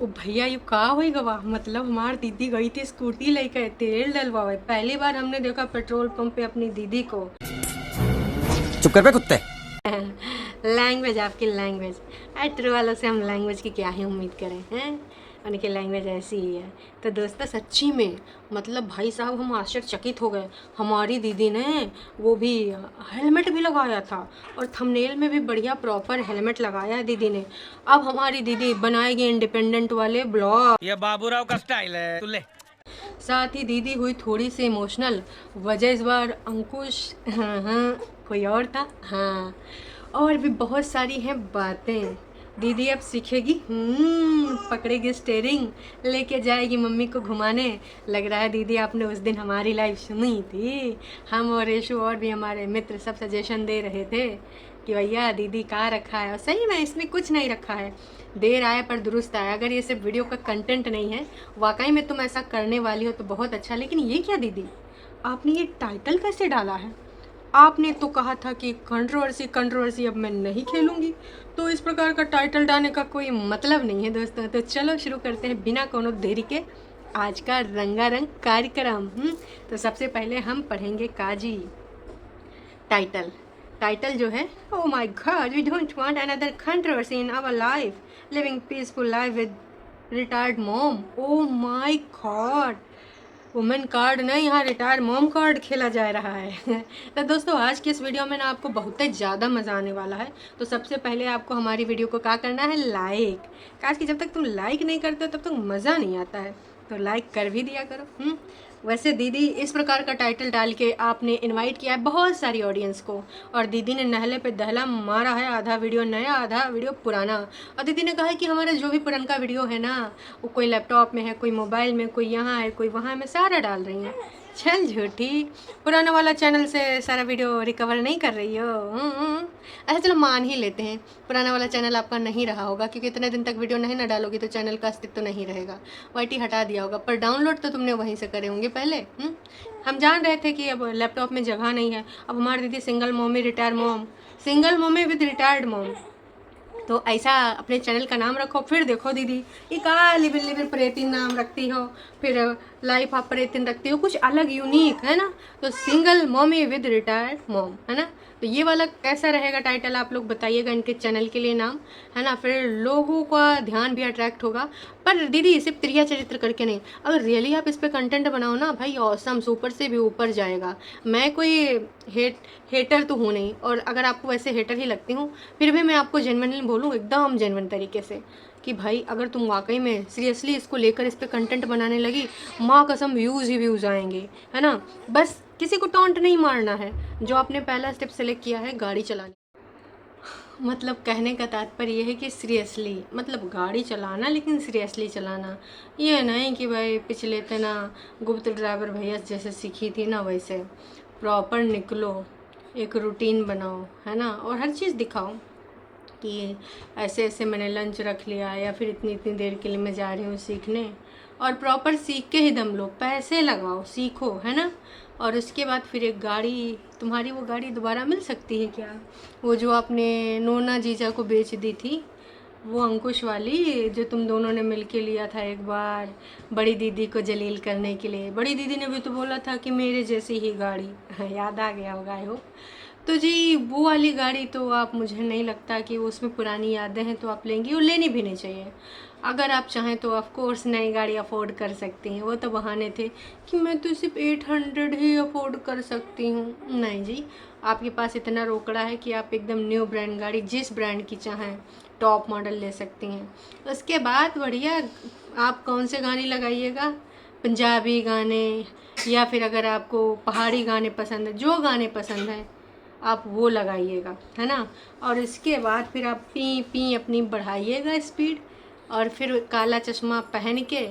ओ भैया यू का होई गवा मतलब हमार दीदी गई थी स्कूटी लेकर तेल डलवावे। पहली बार हमने देखा पेट्रोल पंप पे अपनी दीदी को। चुप कर बे कुत्ते। लैंग्वेज आपकी लैंग्वेज। ट्रू वालों से हम लैंग्वेज की क्या ही उम्मीद करें हैं। उनकी लैंग्वेज ऐसी ही है। तो दोस्तों सच्ची में मतलब भाई साहब हम आश्चर्यचकित हो गए। हमारी दीदी ने वो भी हेलमेट भी लगाया था और थंबनेल में भी बढ़िया प्रॉपर हेलमेट लगाया है दीदी ने। अब हमारी दीदी बनाएगी इंडिपेंडेंट वाले ब्लॉग। ये बाबूराव का स्टाइल है, तू ले। साथ ही दीदी हुई थोड़ी सी इमोशनल। वजह इस बार अंकुश हाँ हाँ कोई और था हाँ। और भी बहुत सारी हैं बातें। दीदी अब सीखेगी पकड़ेगी स्टेयरिंग लेके जाएगी मम्मी को घुमाने। लग रहा है दीदी आपने उस दिन हमारी लाइव सुनी थी। हम और यशु और भी हमारे मित्र सब सजेशन दे रहे थे कि भैया दीदी कहाँ रखा है, और सही में इसमें कुछ नहीं रखा है। देर आए पर दुरुस्त आए। अगर ये सिर्फ वीडियो का कंटेंट नहीं है, वाकई में तुम ऐसा करने वाली हो तो बहुत अच्छा। लेकिन ये क्या दीदी, आपने ये टाइटल कैसे डाला है? आपने तो कहा था कि कंट्रोवर्सी कंट्रोवर्सी अब मैं नहीं खेलूंगी, तो इस प्रकार का टाइटल डालने का कोई मतलब नहीं है दोस्तों। तो चलो शुरू करते हैं बिना कोनो देरी के आज का रंगारंग कार्यक्रम। तो सबसे पहले हम पढ़ेंगे काजी टाइटल। टाइटल जो है, oh my god we don't want another controversy in our life, living peaceful life with retired mom. Oh my god, women card नहीं, यहाँ रिटायर्ड मॉम कार्ड खेला जा रहा है। तो दोस्तों आज की इस वीडियो में ना आपको बहुत ही ज़्यादा मज़ा आने वाला है। तो सबसे पहले आपको हमारी वीडियो को क्या करना है, लाइक। काश कि जब तक तुम लाइक नहीं करते हो तब तक मज़ा नहीं आता है, तो लाइक कर भी दिया करो। वैसे दीदी इस प्रकार का टाइटल डाल के आपने इनवाइट किया है बहुत सारी ऑडियंस को, और दीदी ने नहले पे दहला मारा है। आधा वीडियो नया आधा वीडियो पुराना। और दीदी ने कहा है कि हमारा जो भी पुराना वीडियो है ना, वो कोई लैपटॉप में है, कोई मोबाइल में, कोई यहाँ है, कोई वहाँ है, मैं सारा डाल रही हूँ। चल झूठी, पुराना वाला चैनल से सारा वीडियो रिकवर नहीं कर रही हो। अच्छा चलो मान ही लेते हैं पुराना वाला चैनल आपका नहीं रहा होगा, क्योंकि इतने दिन तक वीडियो नहीं ना डालोगी तो चैनल का अस्तित्व तो नहीं रहेगा। वाईटी हटा दिया होगा, पर डाउनलोड तो तुमने वहीं से करे होंगे पहले। हम जान रहे थे कि अब लैपटॉप में जगह नहीं है। अब हमारी दीदी single mommy retired mom, single mommy with retired mom, तो ऐसा अपने चैनल का नाम रखो। फिर देखो दीदी ये का लिबिन लिबिन प्रेतिन नाम रखती हो, फिर लाइफ ऑफ प्रेतिन रखती हो, कुछ अलग यूनिक है ना। तो single mommy with retired mom है ना, तो ये वाला कैसा रहेगा टाइटल आप लोग बताइएगा इनके चैनल के लिए नाम, है ना। फिर लोगों का ध्यान भी अट्रैक्ट होगा। पर दीदी सिर्फ त्रिया चरित्र करके नहीं, अगर रियली आप इस पर कंटेंट बनाओ ना भाई, औसम सुपर से भी ऊपर जाएगा। मैं कोई हेटर तो हूँ नहीं, और अगर आपको वैसे हेटर ही लगती हूँ फिर भी मैं आपको जेन्युइनली बोलूँ एकदम जेन्युइन तरीके से कि भाई अगर तुम वाकई में सीरियसली इसको लेकर इस पर कंटेंट बनाने लगी, माँ कसम व्यूज़ ही व्यूज़ आएंगे, है ना। बस किसी को टॉन्ट नहीं मारना है। जो आपने पहला स्टेप सेलेक्ट किया है गाड़ी चलाने, मतलब कहने का तात्पर्य यह है कि सीरियसली मतलब गाड़ी चलाना, लेकिन सीरियसली चलाना। ये नहीं कि भाई पिछले तना गुप्त ड्राइवर भैया जैसे सीखी थी ना वैसे। प्रॉपर निकलो, एक रूटीन बनाओ, है ना, और हर चीज़ दिखाओ कि ऐसे ऐसे मैंने लंच रख लिया, या फिर इतनी इतनी देर के लिए मैं जा रही हूँ सीखने। और प्रॉपर सीख के ही दम लो, पैसे लगाओ, सीखो, है ना। और उसके बाद फिर एक गाड़ी, तुम्हारी वो गाड़ी दोबारा मिल सकती है क्या, वो जो आपने नोना जीजा को बेच दी थी, वो अंकुश वाली जो तुम दोनों ने मिल के लिया था एक बार बड़ी दीदी को जलील करने के लिए। बड़ी दीदी ने भी तो बोला था कि मेरे जैसी ही गाड़ी। याद आ गया होगा आई होप। तो जी वो वाली गाड़ी तो आप, मुझे नहीं लगता कि उसमें पुरानी यादें हैं तो आप लेंगी, और लेनी भी नहीं चाहिए। अगर आप चाहें तो ऑफ कोर्स नई गाड़ी अफोर्ड कर सकती हैं। वो तो बहाने थे कि मैं तो सिर्फ 800 ही अफोर्ड कर सकती हूँ। नहीं जी, आपके पास इतना रोकड़ा है कि आप एकदम न्यू ब्रांड गाड़ी जिस ब्रांड की चाहें टॉप मॉडल ले सकती हैं। उसके बाद बढ़िया आप कौन से गाने लगाइएगा, पंजाबी गाने, या फिर अगर आपको पहाड़ी गाने पसंद है, जो गाने पसंद हैं आप वो लगाइएगा, है ना। और इसके बाद फिर आप पी पी अपनी बढ़ाइएगा स्पीड, और फिर काला चश्मा पहन के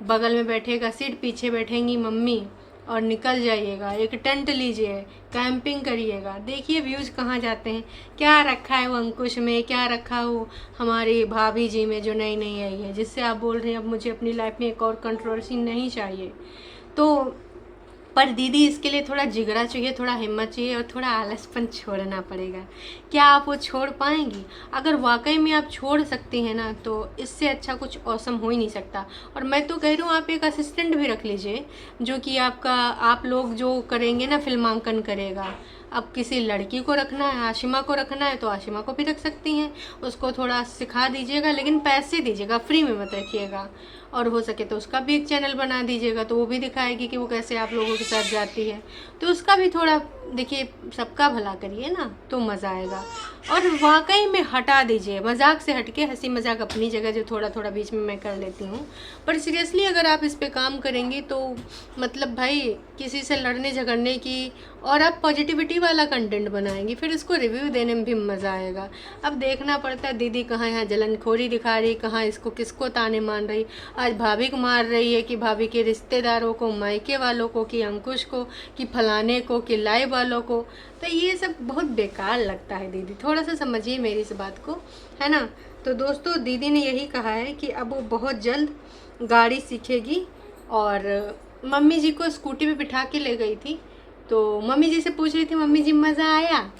बगल में बैठेगा सीट, पीछे बैठेंगी मम्मी, और निकल जाइएगा। एक टेंट लीजिए, कैंपिंग करिएगा, देखिए व्यूज़ कहाँ जाते हैं। क्या रखा है वो अंकुश में, क्या रखा हो हमारी भाभी जी में जो नई नई आई है, जिससे आप बोल रहे हैं अब मुझे अपनी लाइफ में एक और कंट्रोवर्सी नहीं चाहिए। तो पर दीदी इसके लिए थोड़ा जिगरा चाहिए, थोड़ा हिम्मत चाहिए और थोड़ा आलसपन छोड़ना पड़ेगा। क्या आप वो छोड़ पाएंगी? अगर वाकई में आप छोड़ सकती हैं ना, तो इससे अच्छा कुछ औसम हो ही नहीं सकता। और मैं तो कह रही हूँ आप एक असिस्टेंट भी रख लीजिए, जो कि आप लोग जो करेंगे ना, फिल्मांकन करेगा। अब किसी लड़की को रखना है, आशिमा को रखना है, तो आशिमा को भी रख सकती हैं। उसको थोड़ा सिखा दीजिएगा, लेकिन पैसे दीजिएगा, फ्री में मत रखिएगा। और हो सके तो उसका भी एक चैनल बना दीजिएगा, तो वो भी दिखाएगी कि वो कैसे आप लोगों के साथ जाती है। तो उसका भी थोड़ा देखिए, सबका भला करिए ना, तो मज़ा आएगा। और वाकई में हटा दीजिए, मजाक से हटके हंसी मजाक अपनी जगह, जो थोड़ा थोड़ा बीच में मैं कर लेती हूँ, पर सीरियसली अगर आप इस पे काम करेंगी तो मतलब भाई किसी से लड़ने झगड़ने की, और आप पॉजिटिविटी वाला कंटेंट बनाएंगी, फिर इसको रिव्यू देने में भी मज़ा आएगा। अब देखना पड़ता है दीदी कहाँ यहाँ जलनखोरी दिखा रही, कहाँ इसको किसको ताने मान रही। आज भाभी को मार रही है कि भाभी के रिश्तेदारों को, मायके वालों को, कि अंकुश को, कि फलाने को, कि लाइव वालों को। तो ये सब बहुत बेकार लगता है दीदी, थोड़ा सा समझिए मेरी इस बात को, है ना। तो दोस्तों, दीदी ने यही कहा है कि अब वो बहुत जल्द गाड़ी सीखेगी। और मम्मी जी को स्कूटी पे बिठा के ले गई थी, तो मम्मी जी से पूछ रही थी, मम्मी जी मज़ा आया,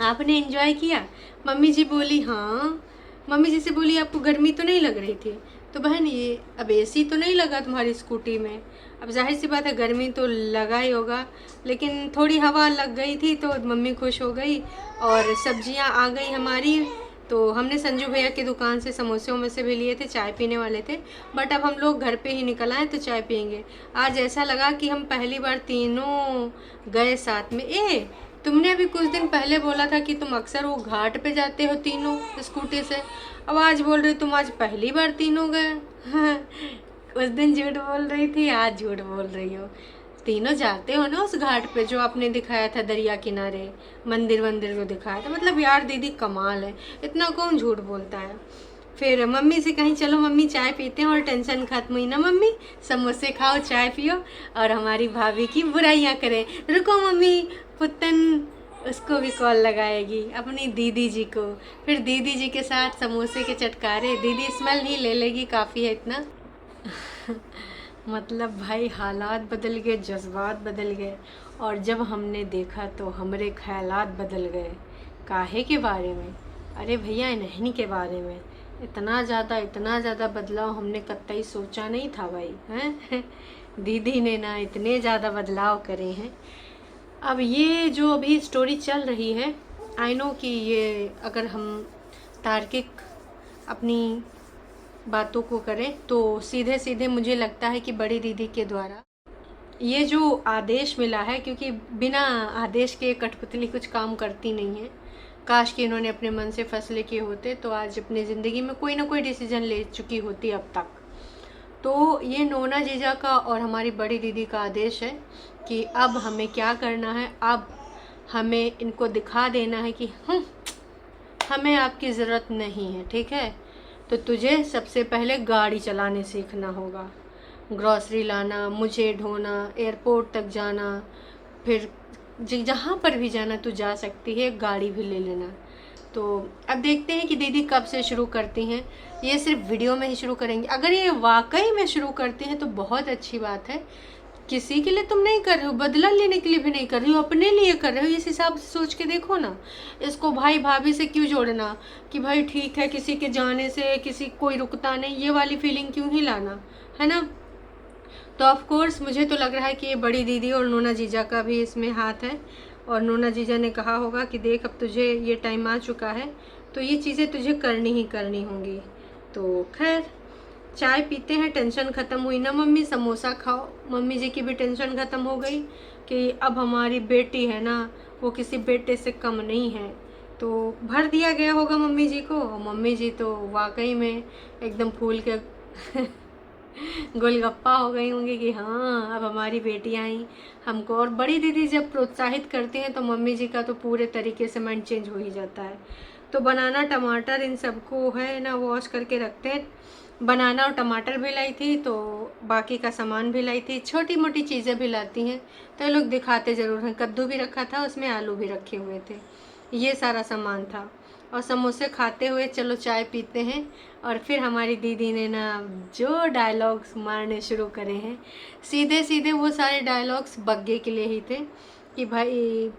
आपने एंजॉय किया? मम्मी जी बोली हाँ। मम्मी जी से बोली आपको गर्मी तो नहीं लग रही थी? तो बहन ये अब एसी तो नहीं लगा तुम्हारी स्कूटी में? अब जाहिर सी बात है गर्मी तो लगा ही होगा, लेकिन थोड़ी हवा लग गई थी तो मम्मी खुश हो गई। और सब्जियां आ गई हमारी, तो हमने संजू भैया की दुकान से समोसे वमोसे भी लिए थे, चाय पीने वाले थे, बट अब हम लोग घर पे ही निकल आए तो चाय पियेंगे। आज ऐसा लगा कि हम पहली बार तीनों गए साथ में। तुमने अभी कुछ दिन पहले बोला था कि तुम अक्सर वो घाट पे जाते हो तीनों स्कूटी से, अब आज बोल रही तुम आज पहली बार तीनों गए। उस दिन झूठ बोल रही थी, आज झूठ बोल रही हो। तीनों जाते हो ना उस घाट पे जो आपने दिखाया था, दरिया किनारे मंदिर वंदिर को दिखाया था। मतलब यार दीदी कमाल है, इतना कौन झूठ बोलता है। फिर मम्मी से कहीं चलो मम्मी चाय पीते हैं और टेंशन खत्म हुई ना मम्मी, समोसे खाओ चाय पियो और हमारी भाभी की बुराइयां करें। रुको मम्मी, पुतन उसको भी कॉल लगाएगी अपनी दीदी जी को, फिर दीदी जी के साथ समोसे के चटकारे, दीदी स्मेल ही ले लेगी, काफ़ी है इतना। मतलब भाई हालात बदल गए, जज्बात बदल गए, और जब हमने देखा तो हमारे ख्यालात बदल गए। काहे के बारे में? अरे भैया इन्हीं के बारे में। इतना ज़्यादा बदलाव हमने कतई सोचा नहीं था भाई, हैं। दीदी ने ना इतने ज़्यादा बदलाव करे हैं। अब ये जो अभी स्टोरी चल रही है, आई नो कि ये अगर हम तार्किक अपनी बातों को करें तो सीधे सीधे मुझे लगता है कि बड़ी दीदी के द्वारा ये जो आदेश मिला है, क्योंकि बिना आदेश के कठपुतली कुछ काम करती नहीं है। काश कि इन्होंने अपने मन से फैसले किए होते तो आज अपनी ज़िंदगी में कोई ना कोई डिसीजन ले चुकी होती अब तक। तो ये नोना जीजा का और हमारी बड़ी दीदी का आदेश है कि अब हमें क्या करना है। अब हमें इनको दिखा देना है कि हमें आपकी ज़रूरत नहीं है, ठीक है। तो तुझे सबसे पहले गाड़ी चलाने सीखना होगा, ग्रॉसरी लाना, मुझे ढोना, एयरपोर्ट तक जाना, फिर जहाँ पर भी जाना तू जा सकती है, गाड़ी भी ले लेना। तो अब देखते हैं कि दीदी कब से शुरू करती हैं। ये सिर्फ वीडियो में ही शुरू करेंगी। अगर ये वाकई में शुरू करती हैं तो बहुत अच्छी बात है। किसी के लिए तुम नहीं कर रहे हो, बदला लेने के लिए भी नहीं कर रही हो, अपने लिए कर रहे हो। इस हिसाब से सोच के देखो ना। इसको भाई भाभी से क्यों जोड़ना कि भाई ठीक है किसी के जाने से किसी कोई रुकता नहीं, ये वाली फीलिंग क्यों ही लाना, है ना। तो ऑफ कोर्स मुझे तो लग रहा है कि ये बड़ी दीदी और नोना जीजा का भी इसमें हाथ है। और नोना जीजा ने कहा होगा कि देख अब तुझे ये टाइम आ चुका है तो ये चीज़ें तुझे करनी ही करनी होंगी। तो खैर चाय पीते हैं, टेंशन ख़त्म हुई ना मम्मी, समोसा खाओ। मम्मी जी की भी टेंशन ख़त्म हो गई कि अब हमारी बेटी है ना, वो किसी बेटे से कम नहीं है। तो भर दिया गया होगा मम्मी जी को। और मम्मी जी तो वाकई में एकदम फूल के गोलगप्पा हो गई होंगी कि हाँ अब हमारी बेटियाँ आई हमको। और बड़ी दीदी जब प्रोत्साहित करती हैं तो मम्मी जी का तो पूरे तरीके से माइंड चेंज हो ही जाता है। तो बनाना टमाटर इन सबको है ना वॉश करके रखते हैं। बनाना और टमाटर भी लाई थी, तो बाकी का सामान भी लाई थी, छोटी मोटी चीज़ें भी लाती हैं। तो ये लोग दिखाते ज़रूर हैं। कद्दू भी रखा था, उसमें आलू भी रखे हुए थे, ये सारा सामान था। और समोसे खाते हुए चलो चाय पीते हैं। और फिर हमारी दीदी ने ना जो डायलॉग्स मारने शुरू करे हैं, सीधे सीधे वो सारे डायलॉग्स बग्गे के लिए ही थे कि भाई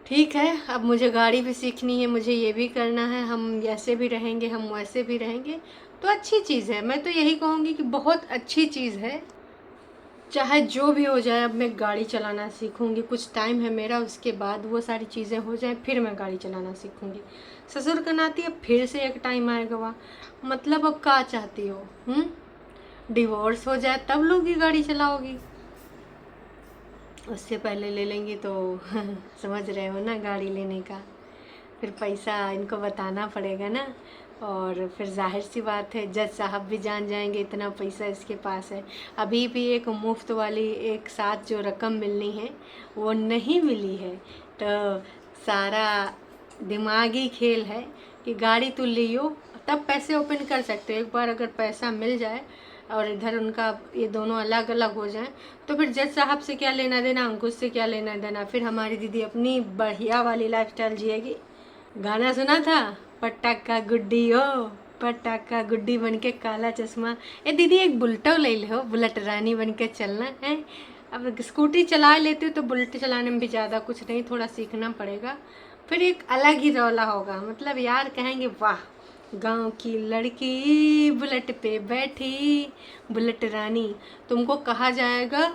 ठीक है, अब मुझे गाड़ी भी सीखनी है, मुझे ये भी करना है, हम ऐसे भी रहेंगे, हम वैसे भी रहेंगे। तो अच्छी चीज़ है, मैं तो यही कहूँगी कि बहुत अच्छी चीज़ है। चाहे जो भी हो जाए, अब मैं गाड़ी चलाना सीखूंगी, कुछ टाइम है मेरा, उसके बाद वो सारी चीज़ें हो जाए फिर मैं गाड़ी चलाना सीखूंगी। ससुर का नाती अब फिर से एक टाइम आएगा, वाह, मतलब अब क्या चाहती हो? डिवोर्स हो जाए तब लोग ही गाड़ी चलाओगी? उससे पहले ले लेंगी तो समझ रहे हो ना, गाड़ी लेने का फिर पैसा इनको बताना पड़ेगा ना। और फिर जाहिर सी बात है, जज साहब भी जान जाएंगे इतना पैसा इसके पास है। अभी भी एक मुफ्त वाली एक साथ जो रकम मिलनी है वो नहीं मिली है। तो सारा दिमागी खेल है कि गाड़ी तो लियो, तब पैसे ओपन कर सकते हो। एक बार अगर पैसा मिल जाए और इधर उनका ये दोनों अलग अलग हो जाएं, तो फिर जज साहब से क्या लेना देना, अंकुश से क्या लेना देना। फिर हमारी दीदी अपनी बढ़िया वाली लाइफस्टाइल जिएगी। गाना सुना था, पटाखा गुड्डी हो, पटाखा गुड्डी बन के काला चश्मा। ए दीदी एक बुलेटो ले लो, बुलेट रानी बन के चलना है। अब स्कूटी चला लेते हो तो बुलेट चलाने में भी ज़्यादा कुछ नहीं, थोड़ा सीखना पड़ेगा, फिर एक अलग ही रौला होगा। मतलब यार कहेंगे वाह, गांव की लड़की बुलेट पे बैठी, बुलेट रानी। तुमको कहा जाएगा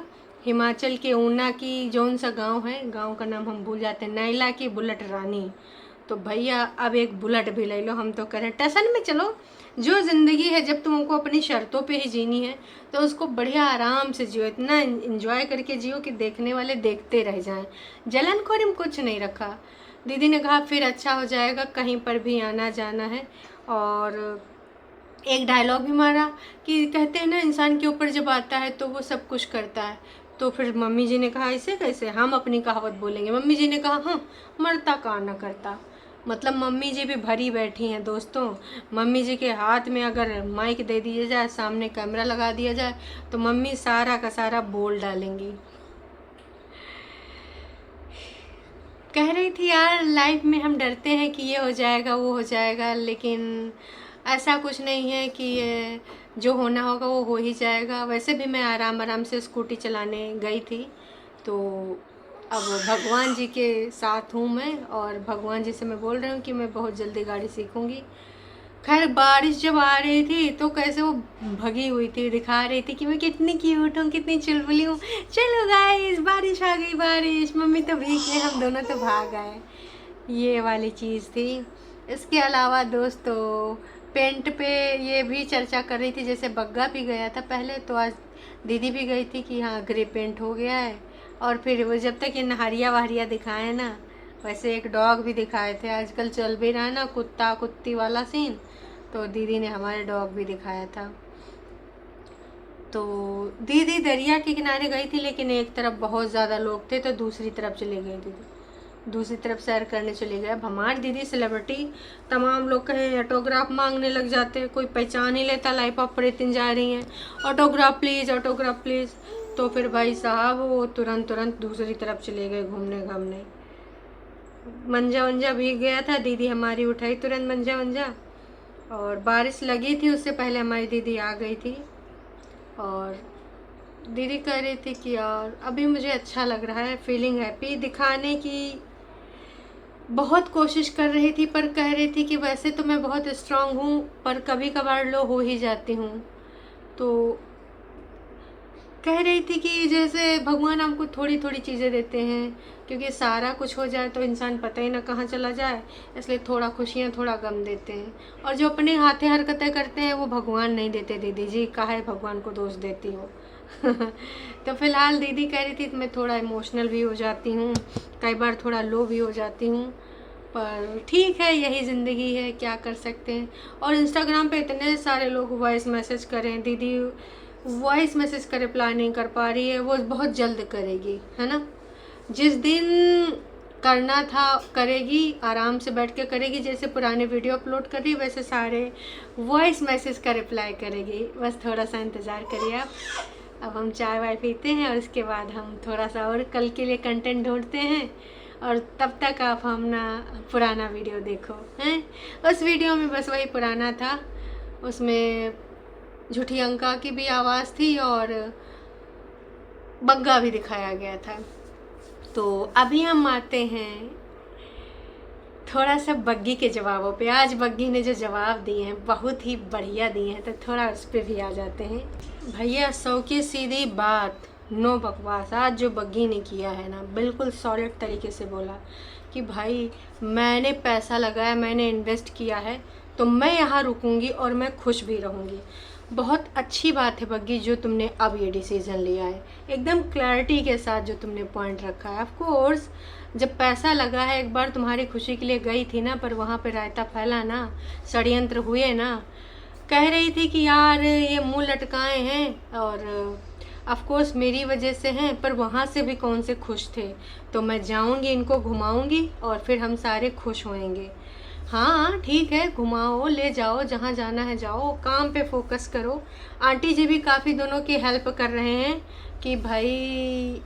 हिमाचल के ऊना की जौन सा गांव है, गांव का नाम हम भूल जाते हैं, नैला की बुलेट रानी। तो भैया अब एक बुलेट भी ले लो। हम तो कह रहे हैं टसन में चलो। जो ज़िंदगी है, जब तुमको अपनी शर्तों पे ही जीनी है तो उसको बढ़िया आराम से जियो, इतना इंजॉय करके जियो कि देखने वाले देखते रह जाएं। जलनखोरी में कुछ नहीं रखा। दीदी ने कहा फिर अच्छा हो जाएगा, कहीं पर भी आना जाना है। और एक डायलॉग भी मारा कि कहते हैं ना, इंसान के ऊपर जब आता है तो वो सब कुछ करता है। तो फिर मम्मी जी ने कहा ऐसे कैसे, हम अपनी कहावत बोलेंगे। मम्मी जी ने कहा हाँ, मरता का ना करता। मतलब मम्मी जी भी भरी बैठी हैं दोस्तों। मम्मी जी के हाथ में अगर माइक दे दिया जाए, सामने कैमरा लगा दिया जाए, तो मम्मी सारा का सारा बोल डालेंगी। कह रही थी यार, लाइफ में हम डरते हैं कि ये हो जाएगा वो हो जाएगा, लेकिन ऐसा कुछ नहीं है कि ये जो होना होगा वो हो ही जाएगा। वैसे भी मैं आराम आराम से स्कूटी चलाने गई थी, तो अब भगवान जी के साथ हूँ मैं, और भगवान जी से मैं बोल रही हूँ कि मैं बहुत जल्दी गाड़ी सीखूँगी। खैर बारिश जब आ रही थी तो कैसे वो भगी हुई थी, दिखा रही थी कि मैं कितनी क्यूट हूँ, कितनी चुलबुली हूँ। चलो गाइस, बारिश आ गई, बारिश, मम्मी तो भीग गई, हम दोनों तो भाग आए। ये वाली चीज़ थी। इसके अलावा दोस्तों, पेंट पे ये भी चर्चा कर रही थी, जैसे बग्गा भी गया था पहले, तो आज दीदी भी गई थी कि हाँ ग्रे पेंट हो गया है। और फिर वो जब तक ये नहरिया वहरिया दिखाए ना, वैसे एक डॉग भी दिखाए थे। आजकल चल भी रहा है ना कुत्ता कुत्ती वाला सीन, तो दीदी ने हमारे डॉग भी दिखाया था। तो दीदी दरिया के किनारे गई थी, लेकिन एक तरफ बहुत ज़्यादा लोग थे तो दूसरी तरफ चली गई दीदी, दूसरी तरफ सैर करने चली गई। अब हमारी दीदी सेलिब्रिटी, तमाम लोग कहें ऑटोग्राफ मांगने लग जाते हैं, कोई पहचान ही लेता, लाइफ ऑफ प्रीतिन जा रही हैं, ऑटोग्राफ प्लीज़, ऑटोग्राफ प्लीज़। तो फिर भाई साहब वो तुरंत दूसरी तरफ चले गए घूमने घामने। मंजा वंजा भीग गया था, दीदी हमारी उठाई तुरंत मंजा वंजा। और बारिश लगी थी, उससे पहले हमारी दीदी आ गई थी। और दीदी कह रही थी कि यार अभी मुझे अच्छा लग रहा है, फीलिंग हैप्पी, दिखाने की बहुत कोशिश कर रही थी, पर कह रही थी कि वैसे तो मैं बहुत स्ट्रांग हूँ, पर कभी कभार लो हो ही जाती हूँ। तो कह रही थी कि जैसे भगवान हमको थोड़ी थोड़ी चीज़ें देते हैं, क्योंकि सारा कुछ हो जाए तो इंसान पता ही ना कहाँ चला जाए, इसलिए थोड़ा खुशियाँ थोड़ा गम देते हैं। और जो अपने हाथे हरकतें करते हैं वो भगवान नहीं देते। दीदी जी काहे भगवान को दोष देती हो। तो फिलहाल दीदी कह रही थी कि मैं थोड़ा इमोशनल भी हो जाती हूँ, कई बार थोड़ा लो भी हो जाती हूँ, पर ठीक है, यही ज़िंदगी है, क्या कर सकते हैं। और इंस्टाग्राम पे इतने सारे लोग वॉइस मैसेज करें, दीदी वॉइस मैसेज का रिप्लाई नहीं कर पा रही है, वो बहुत जल्द करेगी, है ना। जिस दिन करना था करेगी, आराम से बैठ के करेगी, जैसे पुराने वीडियो अपलोड कर रही वैसे सारे वॉइस मैसेज का रिप्लाई करेगी। बस थोड़ा सा इंतज़ार करिए आप। अब हम चाय वाय पीते हैं और उसके बाद हम थोड़ा सा और कल के लिए कंटेंट ढूंढते हैं। और तब तक आप हम ना पुराना वीडियो देखो हैं। उस वीडियो में बस वही पुराना था, उसमें झूठी अंका की भी आवाज़ थी और बग्गा भी दिखाया गया था। तो अभी हम आते हैं थोड़ा सा बग्गी के जवाबों पे। आज बग्गी ने जो जवाब दिए हैं बहुत ही बढ़िया दिए हैं, तो थोड़ा उस पर भी आ जाते हैं। भैया 100 की सीधी बात, नो बकवास। आज जो बग्गी ने किया है ना, बिल्कुल सॉलिड तरीके से बोला कि भाई मैंने पैसा लगाया, मैंने इन्वेस्ट किया है, तो मैं यहाँ रुकूंगी और मैं खुश भी रहूँगी। बहुत अच्छी बात है बग्गी जो तुमने अब ये डिसीज़न लिया है, एकदम क्लैरिटी के साथ जो तुमने पॉइंट रखा है। ऑफ कोर्स जब पैसा लगा है, एक बार तुम्हारी खुशी के लिए गई थी ना, पर वहाँ पे रायता फैला ना, षड्यंत्र हुए ना। कह रही थी कि यार ये मुंह लटकाए हैं और ऑफ कोर्स मेरी वजह से हैं, पर वहाँ से भी कौन से खुश थे। तो मैं जाऊँगी, इनको घुमाऊँगी और फिर हम सारे खुश होएंगे। हाँ ठीक है, घुमाओ, ले जाओ, जहाँ जाना है जाओ, काम पे फोकस करो। आंटी जी भी काफ़ी दोनों की हेल्प कर रहे हैं कि भाई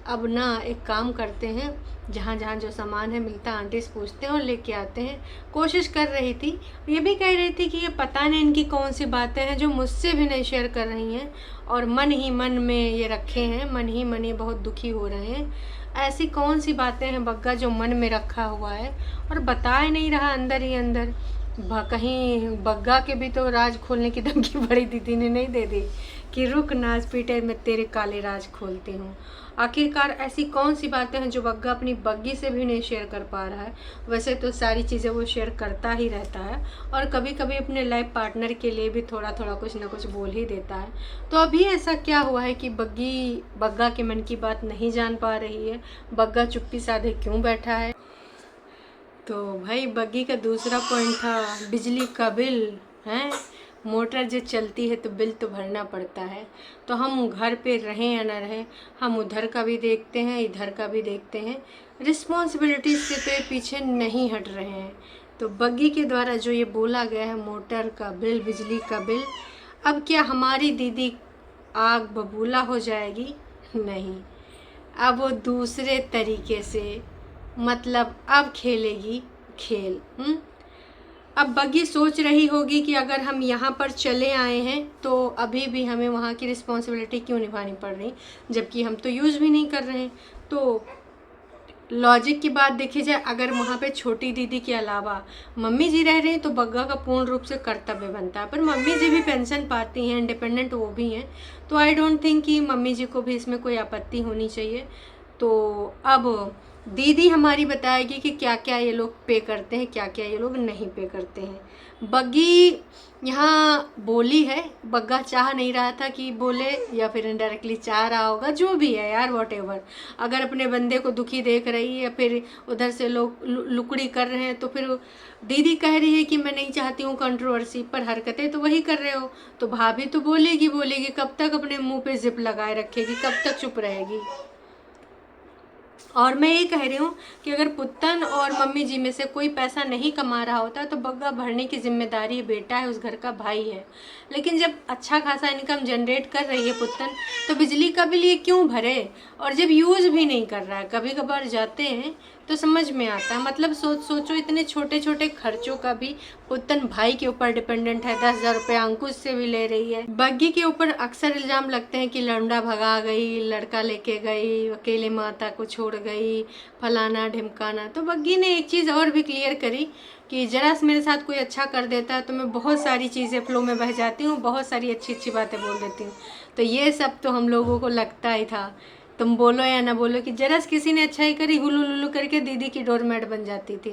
अब ना एक काम करते हैं, जहाँ जहाँ जो सामान है मिलता आंटी से पूछते हैं और लेके आते हैं। कोशिश कर रही थी, ये भी कह रही थी कि ये पता नहीं इनकी कौन सी बातें हैं जो मुझसे भी नहीं शेयर कर रही हैं और मन ही मन में ये रखे हैं, मन ही मन ये बहुत दुखी हो रहे हैं। ऐसी कौन सी बातें हैं बग्गा जो मन में रखा हुआ है और बता नहीं रहा अंदर ही अंदर। कहीं बग्गा के भी तो राज खोलने की धमकी बड़ी दीदी ने नहीं दे दी कि रुक नाज पीटे मैं तेरे काले राज खोलती हूँ। आखिरकार ऐसी कौन सी बातें हैं जो बग्गा अपनी बग्गी से भी नहीं शेयर कर पा रहा है। वैसे तो सारी चीज़ें वो शेयर करता ही रहता है और कभी कभी अपने लाइफ पार्टनर के लिए भी थोड़ा थोड़ा कुछ ना कुछ बोल ही देता है। तो अभी ऐसा क्या हुआ है कि बग्गी बग्गा के मन की बात नहीं जान पा रही है, बग्गा चुप्पी साधे क्यों बैठा है। तो भाई बग्गी का दूसरा पॉइंट था बिजली का बिल है। मोटर जो चलती है तो बिल तो भरना पड़ता है, तो हम घर पे रहें या ना रहें, हम उधर का भी देखते हैं इधर का भी देखते हैं। रिस्पॉन्सिबिलिटी से तो ये पीछे नहीं हट रहे हैं। तो बग्गी के द्वारा जो ये बोला गया है मोटर का बिल, बिजली का बिल, अब क्या हमारी दीदी आग बबूला हो जाएगी? नहीं, अब वो दूसरे तरीके से, मतलब अब खेलेगी खेल। अब बग्गी सोच रही होगी कि अगर हम यहाँ पर चले आए हैं तो अभी भी हमें वहाँ की रिस्पॉन्सिबिलिटी क्यों निभानी पड़ रही, जबकि हम तो यूज़ भी नहीं कर रहे हैं। तो लॉजिक की बात देखी जाए, अगर वहाँ पे छोटी दीदी के अलावा मम्मी जी रह रही हैं तो बग्गा का पूर्ण रूप से कर्तव्य बनता है। पर मम्मी जी भी पेंशन पाती हैं, इंडिपेंडेंट वो भी हैं, तो आई डोंट थिंक कि मम्मी जी को भी इसमें कोई आपत्ति होनी चाहिए। तो अब दीदी हमारी बताएगी कि क्या क्या ये लोग पे करते हैं, क्या क्या ये लोग नहीं पे करते हैं। बग्गी यहाँ बोली है, बग्गा चाह नहीं रहा था कि बोले, या फिर इनडायरेक्टली चाह रहा होगा, जो भी है यार, वॉटेवर। अगर अपने बंदे को दुखी देख रही है, फिर उधर से लोग लुकड़ी कर रहे हैं, तो फिर दीदी कह रही है कि मैं नहीं चाहती हूँ कंट्रोवर्सी, पर हरकतें तो वही कर रहे हो। तो भाभी तो बोलेगी बोलेगी, कब तक अपने मुँह पे जिप लगाए रखेगी, कब तक चुप रहेगी। और मैं ये कह रही हूँ कि अगर पुत्तन और मम्मी जी में से कोई पैसा नहीं कमा रहा होता तो बग्गा भरने की जिम्मेदारी बेटा है, उस घर का भाई है। लेकिन जब अच्छा खासा इनकम जनरेट कर रही है पुत्तन, तो बिजली का बिल ये क्यों भरे, और जब यूज़ भी नहीं कर रहा है, कभी कभार जाते हैं तो समझ में आता है। मतलब सोचो इतने छोटे छोटे खर्चों का भी पुत्तन भाई के ऊपर डिपेंडेंट है। 10,000 रुपये अंकुश से भी ले रही है। बग्गी के ऊपर अक्सर इल्ज़ाम लगते हैं कि लौंडा भगा गई, लड़का लेके गई, अकेले माता को छोड़ गई, फलाना ढिमकाना। तो बग्गी ने एक चीज़ और भी क्लियर करी कि जरा से मेरे साथ कोई अच्छा कर देता है तो मैं बहुत सारी चीज़ें फ्लो में बह जाती हूँ, बहुत सारी अच्छी अच्छी बातें बोल देती हूँ। तो ये सब तो हम लोगों को लगता ही था, तुम बोलो या ना बोलो, कि जरा से किसी ने अच्छाई करी, हुलू लुलू करके दीदी की डोरमेट बन जाती थी।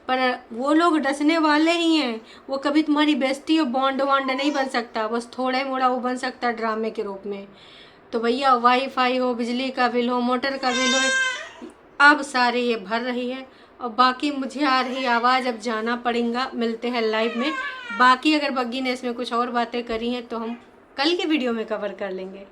पर वो लोग डसने वाले ही हैं, वो कभी तुम्हारी बेस्टी और बॉन्ड वॉन्ड नहीं बन सकता, बस थोड़ा मोड़ा वो बन सकता है ड्रामे के रूप में। तो भैया वाईफाई हो, बिजली का बिल हो, मोटर का बिल हो, अब सारे ये भर रही है। और बाकी मुझे आ रही आवाज़, अब जाना पड़ेगा, मिलते हैं लाइव में। बाकी अगर बग्गी ने इसमें कुछ और बातें करी हैं तो हम कल के वीडियो में कवर कर लेंगे।